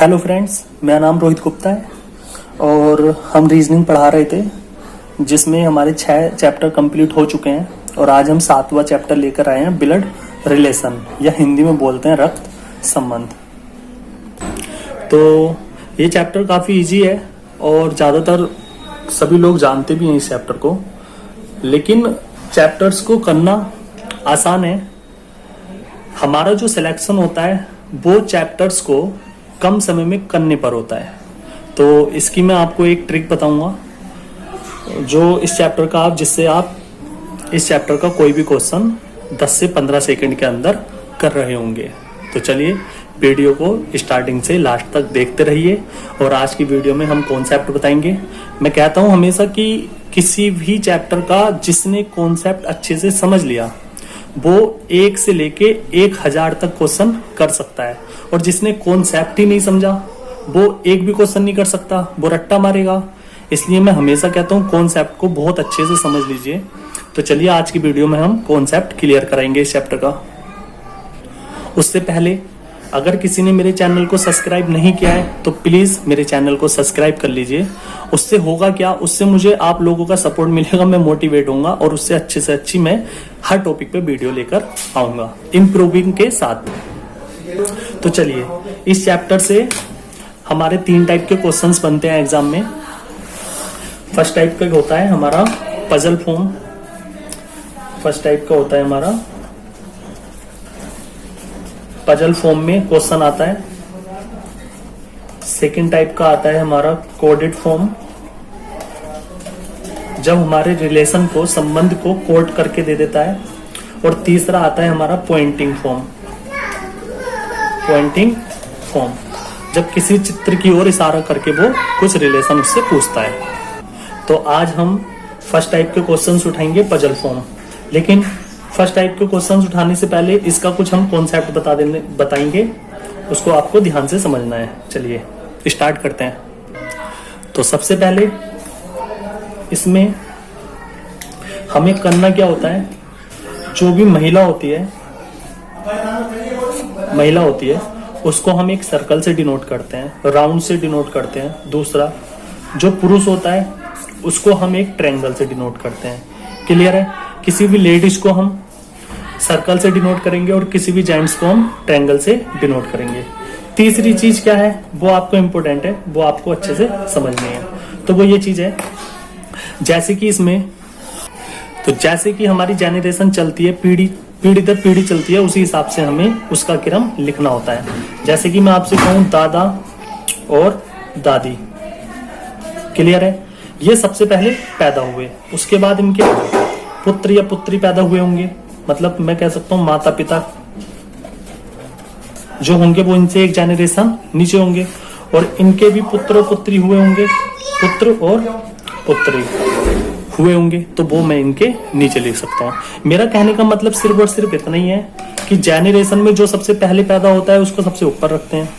Hello friends, मेरा नाम रोहित गुप्ता है और हम रीजनिंग पढ़ा रहे थे जिसमें हमारे 6 चैप्टर कंप्लीट हो चुके हैं और आज हम 7वां चैप्टर लेकर आए हैं, ब्लड रिलेशन या हिंदी में बोलते हैं रक्त संबंध। तो ये चैप्टर काफ़ी इजी है और ज़्यादातर सभी लोग जानते भी हैं इस चैप्टर को, लेकिन चैप्टर्स को करना आसान है। हमारा जो सिलेक्शन होता है वो चैप्टर्स को कम समय में करने पर होता है। तो इसकी मैं आपको एक ट्रिक बताऊंगा जो इस चैप्टर का जिससे आप इस चैप्टर का कोई भी क्वेश्चन 10 से 15 सेकंड के अंदर कर रहे होंगे। तो चलिए वीडियो को स्टार्टिंग से लास्ट तक देखते रहिए और आज की वीडियो में हम कॉन्सेप्ट बताएंगे। मैं कहता हूं हमेशा कि किसी भी चैप्टर का जिसने कॉन्सेप्ट अच्छे से समझ लिया वो 1 से लेके 1000 तक क्वेश्चन कर सकता है, और जिसने कॉन्सेप्ट ही नहीं समझा वो एक भी क्वेश्चन नहीं कर सकता, वो रट्टा मारेगा। इसलिए मैं हमेशा कहता हूँ कॉन्सेप्ट को बहुत अच्छे से समझ लीजिए। तो चलिए आज की वीडियो में हम कॉन्सेप्ट क्लियर कराएंगे इस चैप्टर का। उससे पहले अगर किसी ने मेरे चैनल को सब्सक्राइब नहीं किया है तो प्लीज मेरे चैनल को सब्सक्राइब कर लीजिए। उससे होगा क्या, उससे मुझे आप लोगों का सपोर्ट मिलेगा, मैं मोटिवेट होऊंगा और उससे अच्छे से अच्छी मैं हर टॉपिक पे वीडियो लेकर आऊंगा इम्प्रूविंग के साथ। तो चलिए इस चैप्टर से हमारे 3 टाइप के क्वेश्चंस बनते हैं एग्जाम में। फर्स्ट टाइप का होता है हमारा पजल फॉर्म। फर्स्ट टाइप का होता है हमारा पजल फॉर्म में क्वेश्चन आता है। सेकंड टाइप का आता है हमारा कोडेड फॉर्म, जब हमारे रिलेशन को संबंध को कोड करके दे देता है। और तीसरा आता है हमारा पॉइंटिंग फॉर्म। पॉइंटिंग फॉर्म जब किसी चित्र की ओर इशारा करके वो कुछ रिलेशन उससे पूछता है। तो आज हम फर्स्ट टाइप के क्वेश्चंस उठाएंगे पजल फॉर्म, लेकिन फर्स्ट टाइप के क्वेश्चंस उठाने से पहले इसका कुछ हम कॉन्सेप्ट बताएंगे, उसको आपको ध्यान से समझना है। चलिए स्टार्ट करते हैं। तो सबसे पहले इसमें हमें करना क्या होता है, जो भी महिला होती है उसको हम एक सर्कल से डिनोट करते हैं, राउंड से डिनोट करते हैं। दूसरा जो पुरुष होता है उसको हम एक ट्रायंगल से डिनोट करते हैं। क्लियर है? किसी भी लेडीज को हम सर्कल से डिनोट करेंगे और किसी भी जेंट्स को हम ट्रायंगल से डिनोट करेंगे। तीसरी चीज क्या है वो आपको इंपॉर्टेंट है, वो आपको अच्छे से समझनी है। तो वो ये चीज है जैसे कि इसमें जैसे कि हमारी जेनरेशन चलती है, पीढ़ी दर पीढ़ी चलती है, उसी हिसाब से हमें उसका क्रम लिखना होता है। जैसे कि मैं आपसे कहूं दादा और दादी। क्लियर है? ये सबसे पहले पैदा हुए, उसके बाद इनके पुत्र या पुत्री पैदा हुए होंगे, मतलब मैं कह सकता हूँ माता पिता जो होंगे वो इनसे एक जेनरेशन नीचे होंगे, और इनके भी पुत्र और पुत्री हुए होंगे, पुत्र और पुत्री हुए होंगे, तो वो मैं इनके नीचे लिख सकता हूँ। मेरा कहने का मतलब सिर्फ और सिर्फ इतना ही है कि जेनरेशन में जो सबसे पहले पैदा होता है उसको सबसे ऊपर रखते हैं,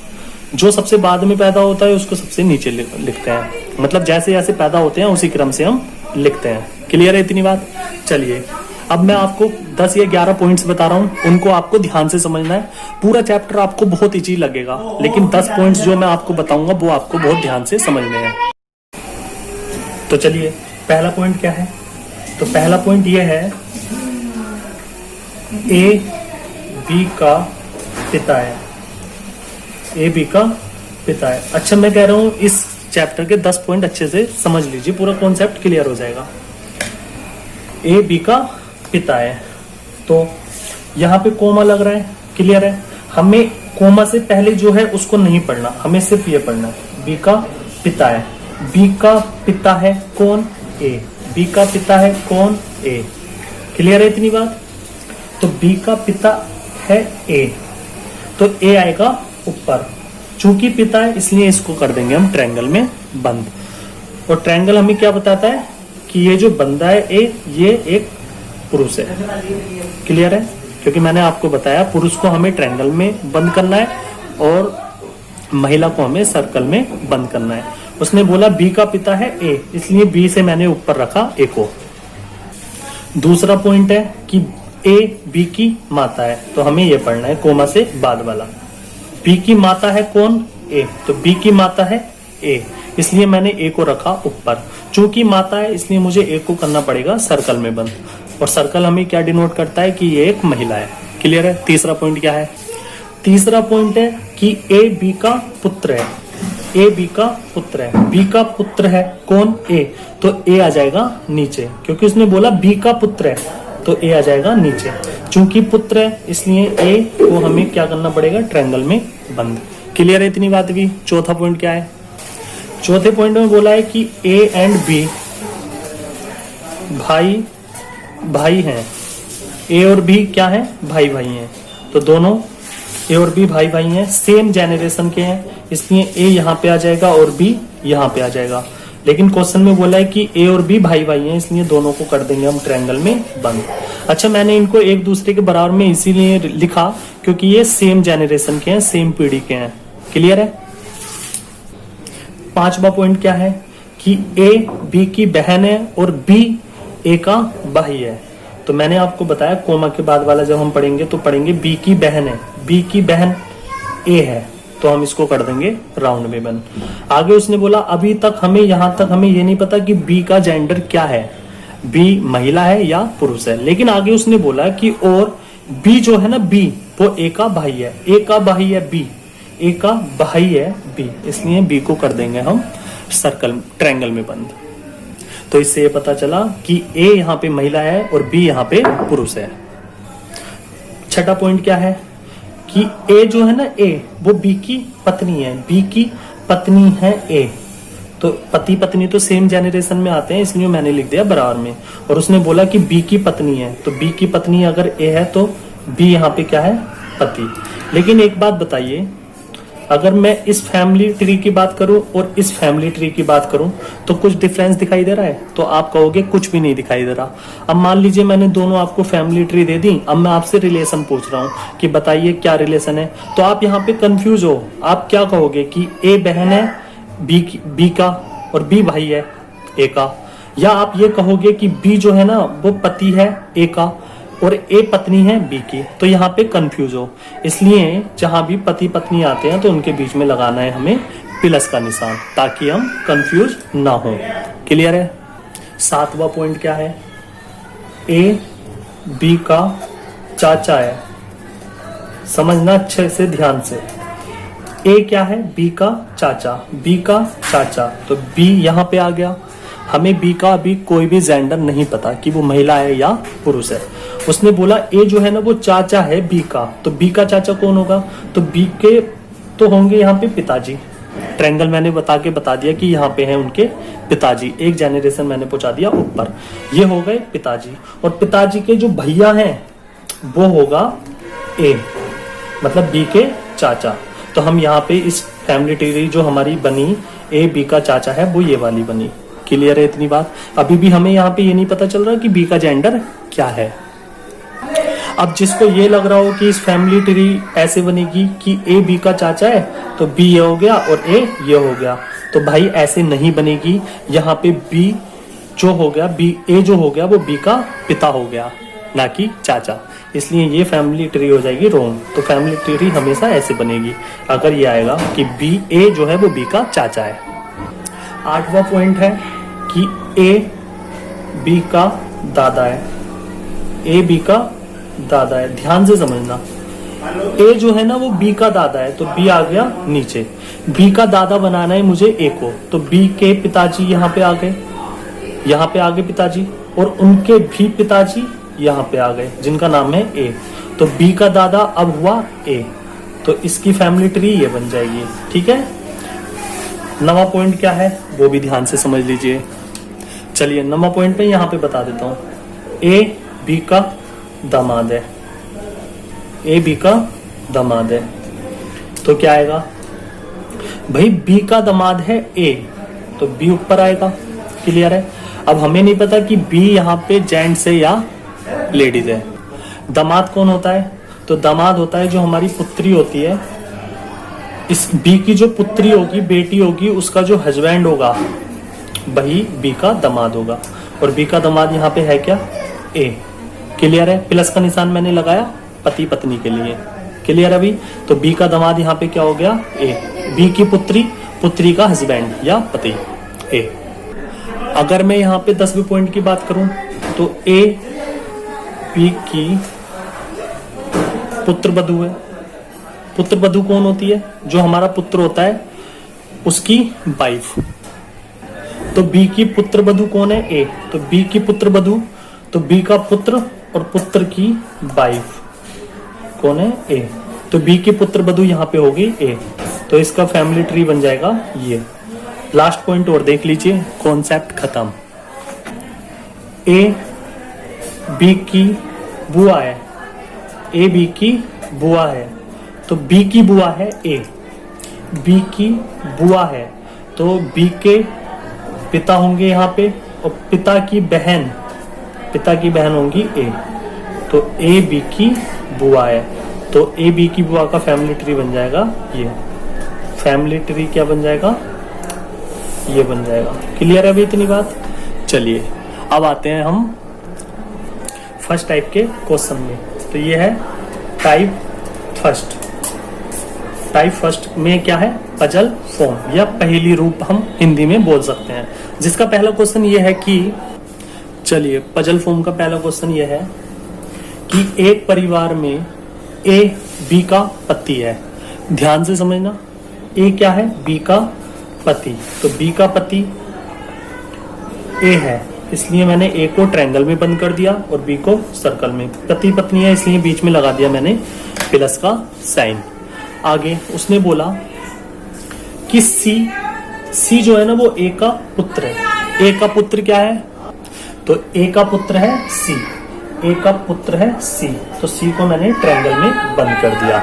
जो सबसे बाद में पैदा होता है उसको सबसे नीचे लिखते हैं। मतलब जैसे जैसे पैदा होते हैं उसी क्रम से हम लिखते हैं। क्लियर है इतनी बात? चलिए अब मैं आपको 10 या 11 पॉइंट्स बता रहा हूं, उनको आपको ध्यान से समझना है। पूरा चैप्टर आपको बहुत इजी लगेगा, लेकिन 10 पॉइंट्स जो मैं आपको बताऊंगा वो आपको बहुत ध्यान से समझने हैं। तो चलिए पहला पॉइंट क्या है? तो पहला पॉइंट ये है ए बी का पिता है। ए बी का पिता है। अच्छा, मैं कह रहा हूं इस चैप्टर के 10 पॉइंट अच्छे से समझ लीजिए, पूरा कॉन्सेप्ट क्लियर हो जाएगा। ए बी का पिता है, तो यहाँ पे कोमा लग रहा है। क्लियर है? हमें कोमा से पहले जो है उसको नहीं पढ़ना, हमें सिर्फ ये पढ़ना है बी का पिता है। बी का पिता है कौन? ए। बी का पिता है कौन? ए। क्लियर है इतनी बात? तो बी का पिता है ए, तो ए आएगा ऊपर। चूंकि पिता है इसलिए इसको कर देंगे हम ट्रायंगल में बंद। और ट्रायंगल हमें क्या बताता है कि ये जो बंदा है ए, ये एक पुरुष है। क्लियर है? क्योंकि मैंने आपको बताया पुरुष को हमें ट्रायंगल में बंद करना है और महिला को हमें सर्कल में बंद करना है। उसने बोला बी का पिता है ए, इसलिए बी से मैंने ऊपर रखा ए को। दूसरा पॉइंट है कि ए बी की माता है, तो हमें ये पढ़ना है कोमा से बाद वाला। बी की माता है कौन? ए, तो बी की माता है ए, इसलिए मैंने ए को रखा ऊपर। चूंकि माता है इसलिए मुझे ए को करना पड़ेगा सर्कल में बंद, और सर्कल हमें क्या डिनोट करता है कि ये एक महिला है। क्लियर है। तीसरा पॉइंट क्या है? तीसरा पॉइंट है कि ए बी का पुत्र है। ए बी का पुत्र है, बी का पुत्र है कौन? ए, तो ए आ जाएगा नीचे, क्योंकि उसने बोला बी का पुत्र है, तो ए आ जाएगा नीचे। चूंकि पुत्र है इसलिए ए को हमें क्या करना पड़ेगा? ट्रायंगल में बंद। क्लियर है इतनी बात भी? चौथा पॉइंट क्या है? चौथे पॉइंट में बोला है कि ए एंड बी भाई भाई हैं। ए और बी क्या है? भाई भाई हैं। तो दोनों ए और बी भाई भाई हैं, सेम जेनरेशन के हैं, इसलिए ए यहाँ पे आ जाएगा और बी यहाँ पे आ जाएगा। लेकिन क्वेश्चन में बोला है कि ए और बी भाई भाई हैं, इसलिए दोनों को कर देंगे हम ट्रायंगल में बंद। अच्छा, मैंने इनको एक दूसरे के बराबर में इसीलिए लिखा क्योंकि ये सेम जेनरेशन के हैं, सेम पीढ़ी के हैं। क्लियर है। पांचवा पॉइंट क्या है कि ए बी की बहन है और बी ए का भाई है। तो मैंने आपको बताया कोमा के बाद वाला जब हम पढ़ेंगे तो पढ़ेंगे बी की बहन है, बी की बहन ए है, तो हम इसको कर देंगे राउंड में बन। आगे उसने बोला अभी तक हमें यहां तक हमें ये नहीं पता कि बी का जेंडर क्या है, बी महिला है या पुरुष है। लेकिन आगे उसने बोला कि और बी जो है ना, बी वो ए का भाई है, ए का भाई है बी, ए का भाई है बी, इसलिए बी को कर देंगे हम सर्कल ट्रायंगल में बंद। तो इससे ये पता चला कि ए यहाँ पे महिला है और बी यहाँ पे पुरुष है। छठा पॉइंट क्या है कि ए जो है ना, ए वो बी की पत्नी है, बी की पत्नी है ए। तो पति पत्नी तो सेम जेनरेशन में आते हैं, इसलिए मैंने लिख दिया बराबर में। और उसने बोला कि बी की पत्नी है, तो बी की पत्नी अगर ए है तो बी यहाँ पे क्या है? पति। लेकिन एक बात बताइए, अगर मैं इस फैमिली ट्री की बात करूं और इस फैमिली ट्री की बात करूं तो कुछ डिफरेंस दिखाई दे रहा है? तो आप कहोगे कुछ भी नहीं दिखाई दे रहा। अब मान लीजिए मैंने दोनों आपको फैमिली ट्री दे दी, अब मैं आपसे रिलेशन पूछ रहा हूं कि बताइए क्या रिलेशन है, तो आप यहाँ पे कंफ्यूज हो। आप क्या कहोगे कि ए बहन है बी का और बी भाई है ए का, या आप ये कहोगे कि बी जो है ना वो पति है ए का और ए पत्नी है बी की। तो यहाँ पे कंफ्यूज हो, इसलिए जहां भी पति पत्नी आते हैं तो उनके बीच में लगाना है हमें प्लस का निशान, ताकि हम कंफ्यूज ना हो। क्लियर है। सातवां पॉइंट क्या है? ए बी का चाचा है। समझना अच्छे से ध्यान से। ए क्या है? बी का चाचा, बी का चाचा, तो बी यहाँ पे आ गया। हमें बी का अभी कोई भी जेंडर नहीं पता कि वो महिला है या पुरुष है। उसने बोला ए जो है ना वो चाचा है बी का, तो बी का चाचा कौन होगा? तो बी के तो होंगे यहाँ पे पिताजी। ट्रायंगल मैंने बता दिया कि यहाँ पे हैं उनके पिताजी, एक जेनरेशन मैंने पहुंचा दिया ऊपर। ये हो गए पिताजी, और पिताजी के जो भैया हैं वो होगा ए, मतलब बी के चाचा। तो हम यहाँ पे इस फैमिली ट्री जो हमारी बनी ए बी का चाचा है वो ये वाली बनी। क्लियर है इतनी बात? अभी भी हमें यहाँ पे ये नहीं पता चल रहा कि बी का जेंडर क्या है। अब जिसको ये लग रहा हो कि इस फैमिली ट्री ऐसे बनेगी कि ए बी का चाचा है तो बी ये हो गया और ए ये हो गया, तो भाई ऐसे नहीं बनेगी। यहाँ पे बी जो हो गया, बी ए जो हो गया वो बी का पिता हो गया, ना कि चाचा, इसलिए ये फैमिली ट्री हो जाएगी रॉन्ग। तो फैमिली ट्री हमेशा ऐसे बनेगी अगर ये आएगा कि बी ए जो है वो बी का चाचा है। आठवां पॉइंट है कि ए बी का दादा है, ए बी का दादा है। ध्यान से समझना, ए जो है ना वो बी का दादा है, तो बी आ गया नीचे। बी का दादा बनाना है मुझे ए को, तो बी के पिताजी यहाँ पे आ गए, यहाँ पे आ गए पिताजी, और उनके भी पिताजी यहाँ पे आ गए जिनका नाम है ए। तो बी का दादा अब हुआ ए, तो इसकी फैमिली ट्री ये बन जाएगी। ठीक है। 9वां पॉइंट क्या है वो भी ध्यान से समझ लीजिए। चलिए 9वां पॉइंट पे यहाँ पे बता देता हूँ। ए बी का दामाद है, ए बी का दामाद है, तो क्या आएगा भाई? बी का दामाद है ए, तो बी ऊपर आएगा। क्लियर है। अब हमें नहीं पता कि बी यहाँ पे जेंट्स है या लेडीज है। दामाद कौन होता है? तो दामाद होता है जो हमारी पुत्री होती है, इस बी की जो पुत्री होगी, बेटी होगी, उसका जो हस्बैंड होगा वही बी का दामाद होगा। और बी का दामाद यहाँ पे है क्या? ए। क्लियर है। प्लस का निशान मैंने लगाया पति पत्नी के लिए। क्लियर अभी? तो बी का दामाद यहाँ पे क्या हो गया? ए। बी की पुत्री, पुत्री का हस्बैंड या पति, ए। अगर मैं यहाँ पे 10वें पॉइंट की बात करूं तो ए बी की पुत्र वधू है। पुत्र वधू कौन होती है? जो हमारा पुत्र होता है उसकी वाइफ। तो बी की पुत्र वधू कौन है? ए। तो बी की पुत्र वधू, तो बी का पुत्र और पुत्र की वाइफ कौन है? ए। तो बी की पुत्र वधू यहाँ पे होगी ए। तो इसका फैमिली ट्री बन जाएगा ये। लास्ट पॉइंट और देख लीजिए, कॉन्सेप्ट खत्म। ए बी की बुआ है, ए बी की बुआ है, तो बी की बुआ है ए। बी की बुआ है तो बी के पिता होंगे यहाँ पे, और पिता की बहन होंगी ए। तो ए बी की बुआ है, तो ए बी की बुआ का फैमिली ट्री बन जाएगा ये। फैमिली ट्री क्या बन जाएगा? ये बन जाएगा। क्लियर है अभी इतनी बात? चलिए अब आते हैं हम फर्स्ट टाइप के क्वेश्चन में। तो ये है टाइप फर्स्ट। टाइप फर्स्ट में क्या है? पजल फॉर्म या पहेली रूप हम हिंदी में बोल सकते हैं। जिसका पहला क्वेश्चन ये है कि, चलिए पजल फॉर्म का पहला क्वेश्चन ये है कि एक परिवार में ए बी का पति है। ध्यान से समझना, ए क्या है? बी का पति। तो बी का पति ए है, इसलिए मैंने ए को ट्रायंगल में बंद कर दिया और बी को सर्कल में। पति पत्नी है इसलिए बीच में लगा दिया मैंने प्लस का साइन। आगे उसने बोला कि सी जो है ना वो ए का पुत्र है। ए का पुत्र क्या है? तो ए का पुत्र है सी। ए का पुत्र है सी, तो सी को मैंने ट्रायंगल में बंद कर दिया।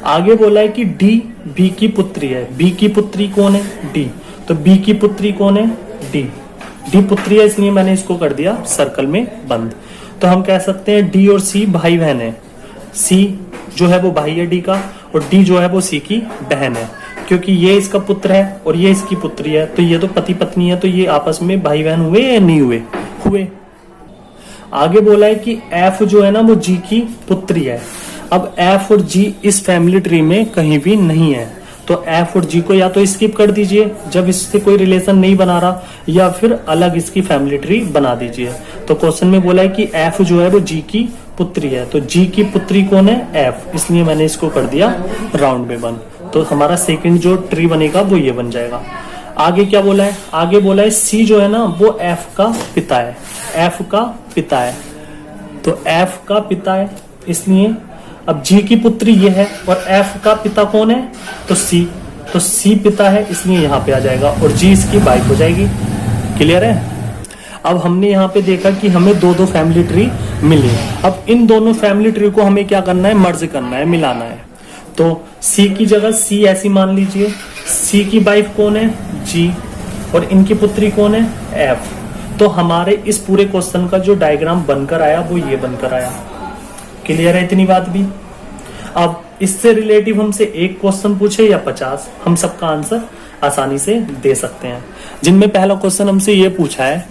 आगे बोला है कि डी बी की पुत्री है। बी की पुत्री कौन है? डी। तो बी की पुत्री कौन है? डी। डी पुत्री है इसलिए मैंने इसको कर दिया सर्कल में बंद। तो हम कह सकते हैं डी और सी भाई बहन है। सी जो है वो भाई है डी का, और डी जो है वो सी की बहन है। क्योंकि ये इसका पुत्र है और ये इसकी पुत्री है, तो ये तो पति पत्नी है, तो ये आपस में भाई बहन हुए या नहीं हुए? हुए। आगे बोला है कि एफ जो है ना वो जी की पुत्री है। अब एफ और जी इस फैमिली ट्री में कहीं भी नहीं है, तो एफ और जी को या तो स्किप कर दीजिए जब इससे कोई रिलेशन नहीं बना रहा, या फिर अलग इसकी फैमिली ट्री बना दीजिए। तो क्वेश्चन में बोला है कि एफ जो है वो जी की पुत्री है, तो जी की पुत्री कौन है? एफ, इसलिए मैंने इसको कर दिया राउंड में बंद। तो हमारा सेकंड जो ट्री बनेगा वो ये बन जाएगा। आगे क्या बोला है? आगे बोला है सी जो है ना वो एफ का पिता है। एफ का पिता है, तो एफ का पिता है, इसलिए अब जी की पुत्री ये है और एफ का पिता कौन है? तो सी। तो सी पिता है इसलिए यहाँ पे आ जाएगा, और जी इसकी वाइफ हो जाएगी। क्लियर है? अब हमने यहाँ पे देखा कि हमें दो फैमिली ट्री मिली। अब इन दोनों फैमिली ट्री को हमें क्या करना है? मर्ज करना है, मिलाना है। तो सी की जगह सी ऐसी मान लीजिए। सी की वाइफ कौन है? जी, और इनकी पुत्री कौन है? एफ। तो हमारे इस पूरे क्वेश्चन का जो डायग्राम बनकर आया वो ये बनकर आया। क्लियर है इतनी बात भी? अब इससे रिलेटिव हमसे एक क्वेश्चन पूछे या 50, हम सबका आंसर आसानी से दे सकते हैं। जिनमें पहला क्वेश्चन हमसे ये पूछा है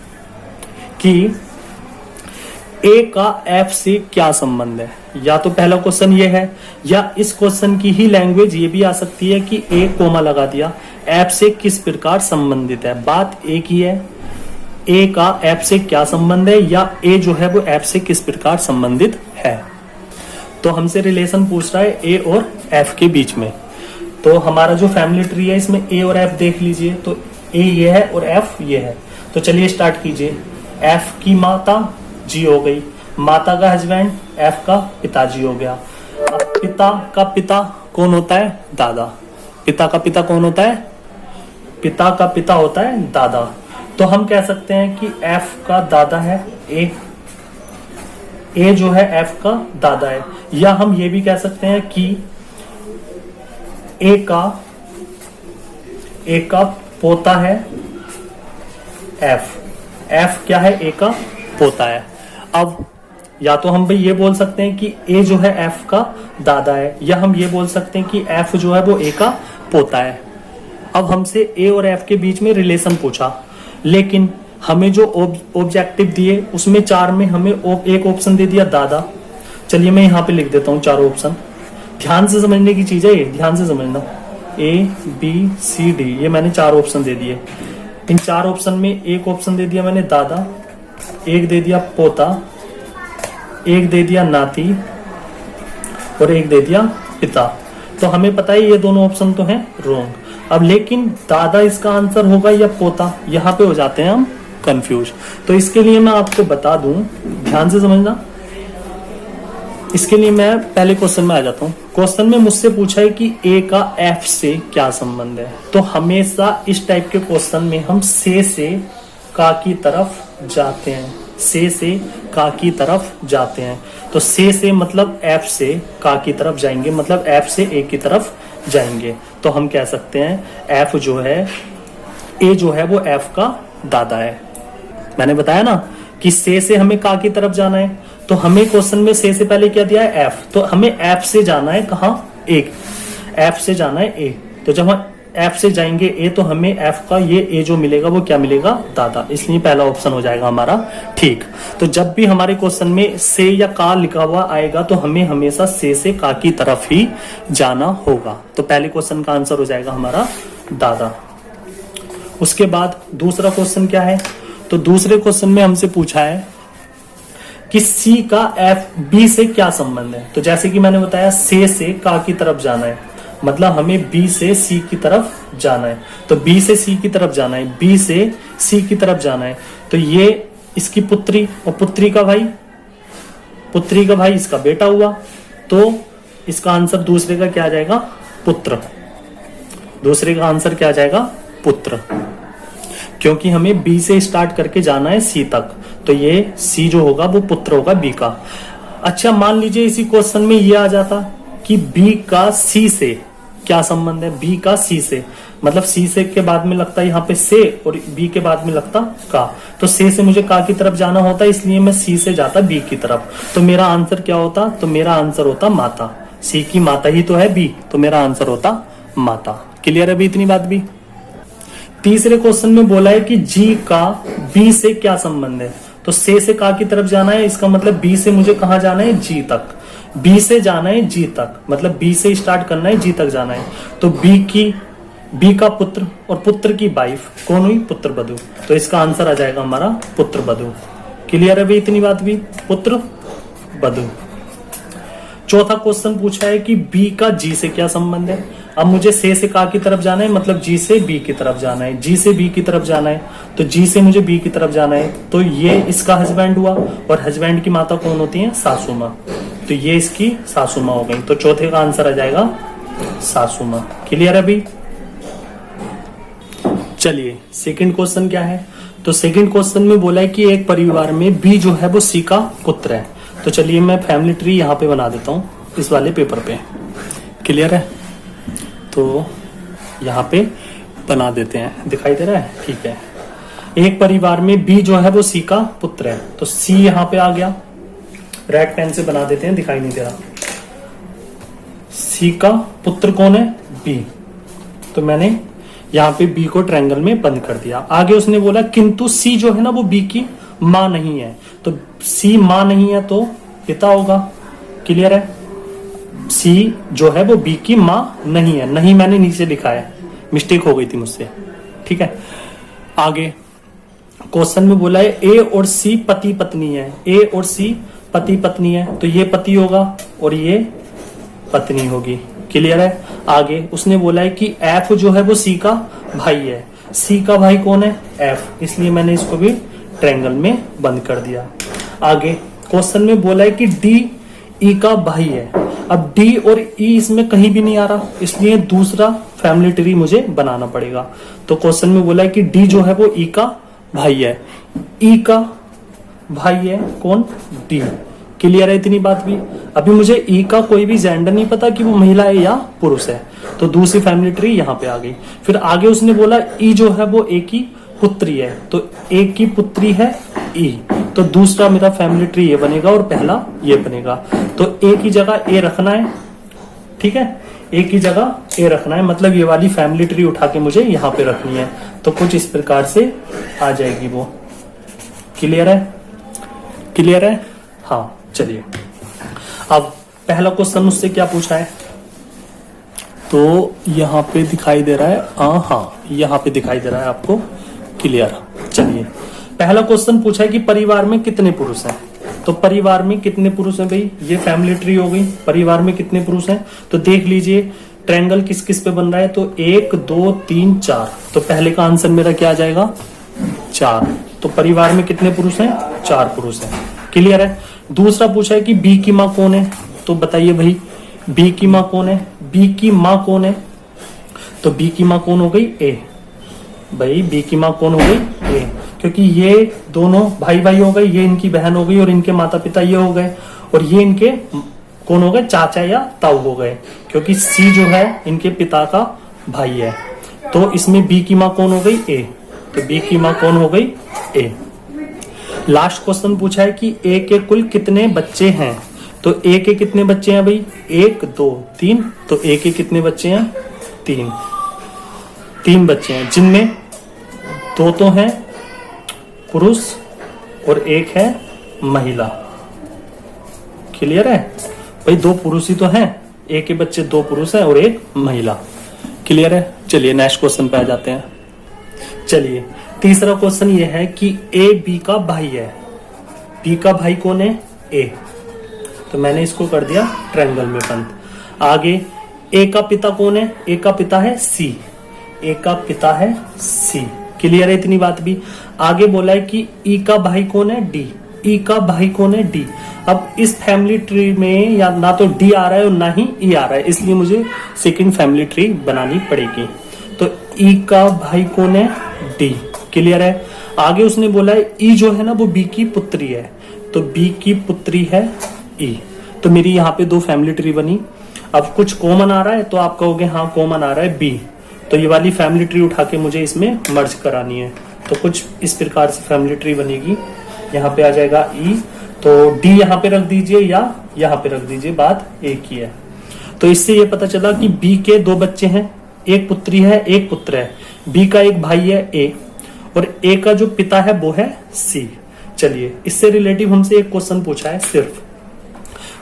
कि ए का एफ से क्या संबंध है। या तो पहला क्वेश्चन ये है, या इस क्वेश्चन की ही लैंग्वेज ये भी आ सकती है कि ए कोमा लगा दिया, एफ से किस प्रकार संबंधित है। बात एक ही है, ए का एफ से क्या संबंध है, या ए जो है वो एफ से किस प्रकार संबंधित है। तो हमसे रिलेशन पूछ रहा है ए और एफ के बीच में। तो हमारा जो फैमिली ट्री है इसमें ए और एफ देख लीजिए। तो ए ये है और एफ ये है। तो चलिए स्टार्ट कीजिए। एफ की माता जी हो गई, माता का हस्बैंड एफ का पिताजी हो गया। अब पिता का पिता कौन होता है? दादा। पिता का पिता कौन होता है? पिता का पिता होता है दादा। तो हम कह सकते हैं कि एफ का दादा है ए। ए जो है एफ का दादा है। या हम ये भी कह सकते हैं कि ए का पोता है एफ। एफ क्या है? ए का पोता है। अब या तो हम भाई ये बोल सकते हैं कि ए जो है एफ का दादा है, या हम ये बोल सकते हैं कि एफ जो है वो ए का पोता है। अब हमसे ए और एफ के बीच में रिलेशन पूछा, लेकिन हमें जो ऑब्जेक्टिव दिए उसमें 4 में हमें एक ऑप्शन दे दिया दादा। चलिए मैं यहाँ पे लिख देता हूँ 4 ऑप्शन। ध्यान से समझने की चीज है ये, ध्यान से समझना। A B C D, ये मैंने 4 ऑप्शन दे दिए। इन 4 ऑप्शन में एक ऑप्शन दे दिया मैंने दादा, एक दे दिया पोता, एक दे दिया नाती और एक दे दिया पिता। तो हमें पता है ये दोनों ऑप्शन तो हैं रॉन्ग। अब लेकिन दादा इसका आंसर होगा या पोता, यहाँ पे हो जाते हैं हम कंफ्यूज। तो इसके लिए मैं आपको बता दूं, ध्यान से समझना। इसके लिए मैं पहले क्वेश्चन में आ जाता हूँ। क्वेश्चन में मुझसे पूछा है कि ए का एफ से क्या संबंध है। तो हमेशा इस टाइप के क्वेश्चन में हम से का की तरफ जाते हैं, से का की तरफ जाते हैं। तो से मतलब एफ से का की तरफ जाएंगे, मतलब एफ से ए की तरफ जाएंगे। तो हम कह सकते हैं एफ जो है, ए जो है वो एफ का दादा है। मैंने बताया ना कि से हमें का की तरफ जाना है, तो हमें क्वेश्चन में से पहले क्या दिया है एफ, तो हमें एफ से जाना है कहाँ, ए, एफ से जाना है ए। तो जब हम एफ से जाएंगे ए, तो हमें एफ का ये ए जो मिलेगा वो क्या मिलेगा, दादा। इसलिए पहला ऑप्शन हो जाएगा हमारा ठीक। तो जब भी हमारे क्वेश्चन में से या का लिखा हुआ आएगा तो हमें हमेशा से का की तरफ ही जाना होगा। तो पहले क्वेश्चन का आंसर हो जाएगा हमारा दादा। उसके बाद दूसरा क्वेश्चन क्या है, तो दूसरे क्वेश्चन में हमसे पूछा है कि सी का एफ बी से क्या संबंध है। तो जैसे कि मैंने बताया से का की तरफ जाना है, मतलब हमें बी से सी की तरफ जाना है। तो बी से सी की तरफ जाना है, बी से सी की तरफ जाना है। तो ये इसकी पुत्री और पुत्री का भाई इसका बेटा हुआ। तो इसका आंसर दूसरे का क्या आ जाएगा, पुत्र। दूसरे का आंसर क्या आ जाएगा, पुत्र, क्योंकि हमें बी से स्टार्ट करके जाना है सी तक। तो ये सी जो होगा वो पुत्र होगा बी का। अच्छा, मान लीजिए इसी क्वेश्चन में ये आ जाता कि बी का सी से क्या संबंध है, बी का सी से, मतलब सी से के बाद में लगता है यहाँ पे से और बी के बाद में लगता का। तो से मुझे का की तरफ जाना होता, इसलिए मैं सी से जाता बी की तरफ। तो मेरा आंसर क्या होता, तो मेरा आंसर होता माता। सी की माता ही तो है बी, तो मेरा आंसर होता माता। क्लियर है अभी इतनी बात भी। तीसरे क्वेश्चन में बोला है कि जी का बी से क्या संबंध है। तो से का की तरफ जाना है, इसका मतलब बी से मुझे कहाँ जाना है, जी तक। बी से जाना है जी तक, मतलब बी से स्टार्ट करना है, जी तक जाना है। तो बी का पुत्र और पुत्र की वाइफ कौन हुई, पुत्र बधू। तो इसका आंसर आ जाएगा हमारा पुत्र बधू। क्लियर है भाई इतनी बात भी, पुत्र बधू। चौथा क्वेश्चन पूछा है कि बी का जी से क्या संबंध है। अब मुझे से का की तरफ जाना है, मतलब जी से बी की तरफ जाना है, जी से बी की तरफ जाना है। तो जी से मुझे बी की तरफ जाना है, तो ये इसका हस्बैंड हुआ और हस्बैंड की माता कौन होती है, सासू माँ। तो ये इसकी सासू माँ हो गई। तो चौथे का आंसर आ जाएगा सासू माँ। क्लियर है अभी। चलिए सेकंड क्वेश्चन क्या है, तो सेकंड क्वेश्चन में बोला है कि एक परिवार में बी जो है वो सी का पुत्र है। तो चलिए मैं फैमिली ट्री यहाँ पे बना देता हूँ इस वाले पेपर पे। क्लियर है, तो यहाँ पे बना देते हैं, दिखाई दे रहा है, ठीक है। एक परिवार में बी जो है वो सी का पुत्र है। तो सी यहाँ पे आ गया, रेड पेन से बना देते हैं, दिखाई नहीं दे रहा। सी का पुत्र कौन है, बी। तो मैंने यहाँ पे बी को ट्रायंगल में बंद कर दिया। आगे उसने बोला किंतु सी जो है ना वो बी की माँ नहीं है। तो सी माँ नहीं है तो पिता होगा। क्लियर है, सी जो है वो बी की माँ नहीं है। नहीं मैंने नीचे लिखा है, मिस्टेक हो गई थी मुझसे, ठीक है। आगे क्वेश्चन में बोला है ए और सी पति पत्नी है। ए और सी पति पत्नी है, तो ये पति होगा और ये पत्नी होगी। क्लियर है। आगे उसने बोला है कि एफ जो है वो सी का भाई है। सी का भाई कौन है, एफ, इसलिए मैंने इसको भी ट्रायंगल में बंद कर दिया। आगे क्वेश्चन में बोला है कि डी ई का भाई है। अब डी और ई इसमें कहीं भी नहीं आ रहा, इसलिए दूसरा फैमिली ट्री मुझे बनाना पड़ेगा। तो क्वेश्चन में बोला है कि डी जो है वो ई का भाई है, ई का भाई है कौन, डी। क्लियर है इतनी बात भी। अभी मुझे ई का कोई भी जेंडर नहीं पता कि वो महिला है या पुरुष है, तो दूसरी फैमिली ट्री यहाँ पे आ गई। फिर आगे उसने बोला ई जो है वो ए की पुत्री है, तो ए की पुत्री है ई। तो दूसरा मेरा फैमिली ट्री ये बनेगा और पहला ये बनेगा। तो ए की जगह ए रखना है, ठीक है, ए की जगह ए रखना है, मतलब ये वाली फैमिली ट्री उठा के मुझे यहाँ पे रखनी है। तो कुछ इस प्रकार से आ जाएगी वो। क्लियर है, क्लियर है, हाँ। चलिए अब पहला क्वेश्चन मुझसे क्या पूछा है, तो यहाँ पे दिखाई दे रहा है, हाँ यहाँ पे दिखाई दे रहा है आपको, क्लियर। चलिए, पहला क्वेश्चन पूछा है कि परिवार में कितने पुरुष हैं। तो परिवार में कितने पुरुष हैं भाई, ये फैमिली ट्री हो गई। परिवार में कितने पुरुष हैं तो देख लीजिए ट्रायंगल किस किस पे बन रहा है, तो 1 2 3 4। तो पहले का आंसर मेरा क्या आ जाएगा, 4। तो परिवार में कितने पुरुष हैं, 4 पुरुष हैं, क्लियर है। दूसरा पूछा है कि बी की माँ कौन है। तो बताइए भाई बी की माँ कौन है, बी की माँ कौन है। तो बी की माँ कौन हो गई, ए। भाई बी की माँ कौन हो गई, ए, क्योंकि ये दोनों भाई भाई हो गए, ये इनकी बहन हो गई और इनके माता पिता ये हो गए, और ये इनके कौन हो गए, चाचा या ताऊ हो गए, क्योंकि सी जो है इनके पिता का भाई है। तो इसमें बी की माँ कौन हो गई, ए। तो बी की माँ कौन हो गई, ए। लास्ट क्वेश्चन पूछा है कि ए के कुल कितने बच्चे हैं। तो ए के कितने बच्चे हैं भाई, 1 2 3। तो ए के कितने बच्चे हैं, 3 बच्चे हैं, जिनमें 2 तो हैं पुरुष और 1 है महिला, क्लियर है भाई। 2 पुरुष ही तो हैं, ए के बच्चे 2 पुरुष हैं और 1 महिला, क्लियर है। चलिए नेक्स्ट क्वेश्चन पे आ जाते हैं। चलिए तीसरा क्वेश्चन ये है कि ए बी का भाई है। बी का भाई कौन है, ए। तो मैंने इसको कर दिया ट्रायंगल में बंद। आगे ए का पिता कौन है, ए का पिता है सी। ए का पिता है सी, क्लियर है इतनी बात भी। आगे बोला है कि ई का भाई कौन है, डी। ई का भाई कौन है, डी। अब इस फैमिली ट्री में या ना तो डी आ रहा है और ना ही ई आ रहा है, इसलिए मुझे सेकंड फैमिली ट्री बनानी पड़ेगी। तो ई का भाई कौन है, डी, क्लियर है। आगे उसने बोला है ई जो है ना वो बी की पुत्री है, तो बी की पुत्री है ई। तो मेरी यहाँ पे 2 फैमिली ट्री बनी। अब कुछ कॉमन आ रहा है तो आप कहोगे हाँ कॉमन आ रहा है बी, तो ये वाली फैमिली ट्री उठा के मुझे इसमें मर्ज करानी है। तो कुछ इस प्रकार से फैमिली ट्री बनेगी। यहाँ पे आ जाएगा ई, तो डी यहाँ पे रख दीजिए या यहाँ पे रख दीजिए, बात एक ही है। तो इससे ये पता चला कि बी के 2 बच्चे हैं, एक पुत्री है एक पुत्र है। बी का एक भाई है ए, और ए का जो पिता है वो है सी। चलिए इससे रिलेटिव हमसे एक क्वेश्चन पूछा है, सिर्फ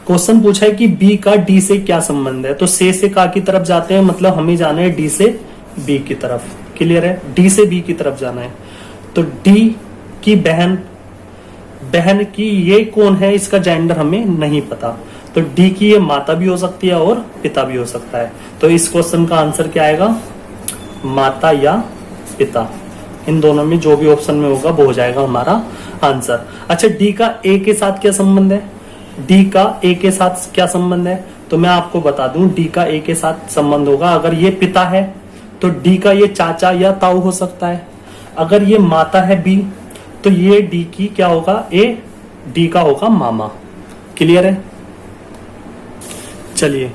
क्वेश्चन पूछा है कि बी का डी से क्या संबंध है। तो से का की तरफ जाते हैं, मतलब हमें जाना है डी से बी की तरफ, क्लियर है। डी से बी की तरफ जाना है। तो डी की बहन की ये कौन है, इसका जेंडर हमें नहीं पता। तो डी की ये माता भी हो सकती है और पिता भी हो सकता है। तो इस क्वेश्चन का आंसर क्या आएगा, माता या पिता, इन दोनों में जो भी ऑप्शन में होगा वो हो जाएगा हमारा आंसर। अच्छा डी का ए के साथ क्या संबंध है, डी का ए के साथ क्या संबंध है, तो मैं आपको बता दूं डी का ए के साथ संबंध होगा, अगर ये पिता है तो डी का ये चाचा या ताऊ हो सकता है। अगर ये माता है बी तो ये डी की क्या होगा, ए, डी का होगा मामा, क्लियर है। चलिए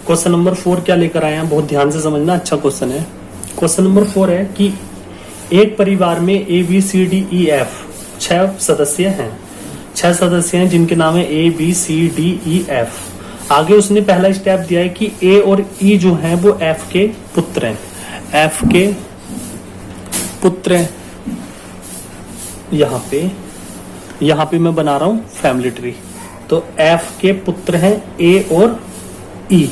क्वेश्चन नंबर 4 क्या लेकर आए हैं, बहुत ध्यान से समझना, अच्छा क्वेश्चन है। क्वेश्चन नंबर 4 है कि एक परिवार में A B C D E F 6 सदस्य हैं। 6 सदस्य हैं जिनके नाम है A B C D E F. आगे उसने पहला स्टेप दिया है कि ए और ई जो हैं वो एफ के पुत्र हैं, एफ के पुत्र हैं। यहाँ पे मैं बना रहा हूं फैमिली ट्री। तो एफ के पुत्र हैं ए और ई,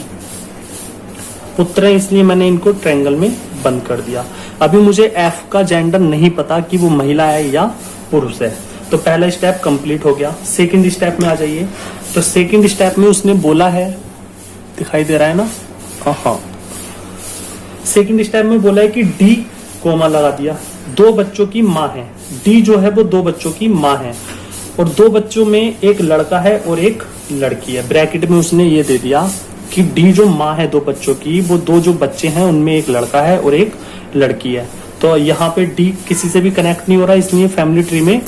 पुत्र हैं इसलिए मैंने इनको ट्रायंगल में बंद कर दिया। अभी मुझे एफ का जेंडर नहीं पता कि वो महिला है या पुरुष है। तो पहला स्टेप कंप्लीट हो गया। सेकंड स्टेप में आ जाइए। तो सेकंड स्टेप में उसने बोला है, दिखाई दे रहा है ना, हाँ, सेकंड स्टेप में बोला है कि डी कोमा लगा दिया, 2 बच्चों की माँ है। डी जो है वो 2 बच्चों की माँ है और 2 बच्चों में एक लड़का है और एक लड़की है। ब्रैकेट में उसने ये दे दिया कि डी जो माँ है 2 बच्चों की, वो 2 जो बच्चे हैं उनमें एक लड़का है और एक लड़की है। तो यहाँ पे डी किसी से भी कनेक्ट नहीं हो रहा, इसलिए फैमिली ट्री में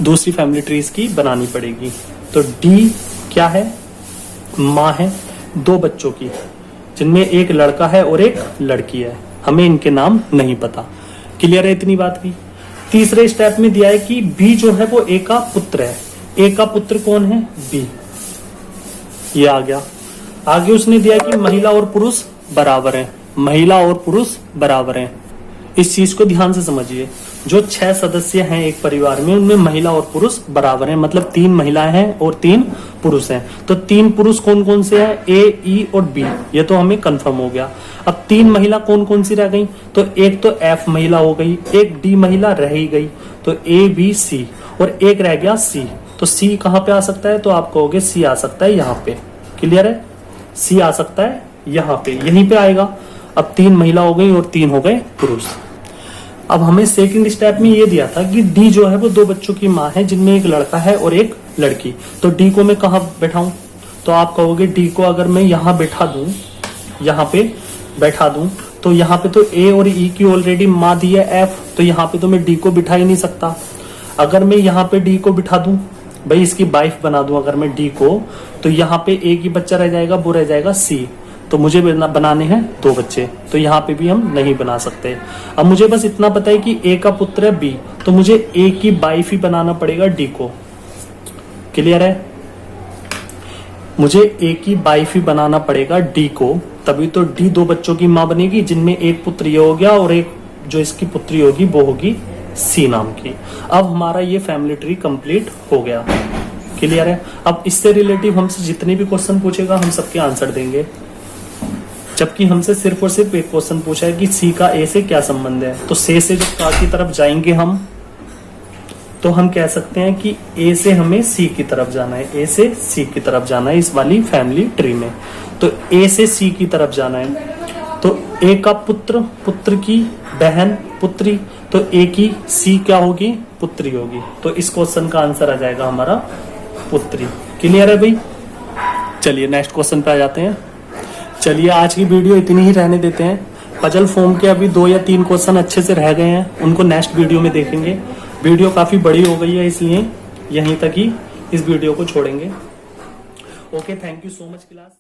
दूसरी फैमिली ट्रीज की बनानी पड़ेगी। तो डी क्या है, माँ है 2 बच्चों की, जिनमें एक लड़का है और एक लड़की है। हमें इनके नाम नहीं पता, क्लियर है इतनी बात भी। तीसरे स्टेप में दिया है कि बी जो है वो ए का पुत्र है। ए का पुत्र कौन है, बी, ये आ गया। आगे उसने दिया कि महिला और पुरुष बराबर हैं, महिला और पुरुष बराबर हैं। इस चीज को ध्यान से समझिए, जो 6 सदस्य हैं एक परिवार में उनमें महिला और पुरुष बराबर हैं, मतलब 3 महिलाएं हैं और 3 पुरुष हैं। तो 3 पुरुष कौन कौन से हैं? ए, ई और बी, ये तो हमें कंफर्म हो गया। अब 3 महिला कौन कौन सी रह गई? तो एक तो एफ महिला हो गई, एक डी महिला रह ही गई, तो ए बी सी, और एक रह गया सी। तो सी कहाँ पे आ सकता है? तो आप कहोगे सी आ सकता है यहाँ पे। क्लियर है? सी आ सकता है यहाँ पे, यहीं पे आएगा। अब 3 महिला हो गई और 3 हो गए पुरुष। अब हमें सेकंड स्टेप में ये दिया था कि डी जो है वो 2 बच्चों की माँ है, जिनमें एक लड़का है और एक लड़की। तो डी को मैं कहाँ बैठाऊं? तो आप कहोगे डी को अगर मैं यहाँ बैठा दूं, यहाँ पे बैठा दूं, तो यहाँ पे तो ए और ई की ऑलरेडी माँ दी है एफ, तो यहाँ पे तो मैं डी को बिठा ही नहीं सकता। अगर मैं यहाँ पे डी को बिठा दूं, भाई इसकी वाइफ बना दूं अगर मैं डी को, तो यहाँ पे ए की बच्चा रह जाएगा, वो रह जाएगा सी। तो मुझे बनाने हैं 2 बच्चे, तो यहाँ पे भी हम नहीं बना सकते। अब मुझे बस इतना पता है कि ए का पुत्र है बी, तो मुझे ए की वाइफ ही बनाना पड़ेगा डी को। क्लियर है? मुझे ए की वाइफ ही बनाना पड़ेगा डी को, तभी तो डी 2 बच्चों की माँ बनेगी, जिनमें एक पुत्र ये हो गया और एक जो इसकी पुत्री होगी वो होगी सी नाम की। अब हमारा ये फैमिली ट्री कंप्लीट हो गया। क्लियर है? अब इससे रिलेटिव हमसे जितने भी क्वेश्चन पूछेगा हम सबके आंसर देंगे, जबकि हमसे सिर्फ और सिर्फ एक क्वेश्चन पूछा है कि सी का ए से क्या संबंध है। तो से जब का की तरफ जाएंगे हम, तो हम कह सकते हैं कि ए से हमें सी की तरफ जाना है, ए से सी की तरफ जाना है इस वाली फैमिली ट्री में। तो ए से सी की तरफ जाना है, तो ए का पुत्र, पुत्र की बहन पुत्री, तो ए की सी क्या होगी? पुत्री होगी। तो इस क्वेश्चन का आंसर आ जाएगा हमारा पुत्री। क्लियर है भाई? चलिए नेक्स्ट क्वेश्चन पे आ जाते हैं। चलिए आज की वीडियो इतनी ही रहने देते हैं। पजल फॉर्म के अभी 2 या 3 क्वेश्चन अच्छे से रह गए हैं, उनको नेक्स्ट वीडियो में देखेंगे। वीडियो काफी बड़ी हो गई है, इसलिए यहीं तक ही इस वीडियो को छोड़ेंगे। Okay, thank you so much class.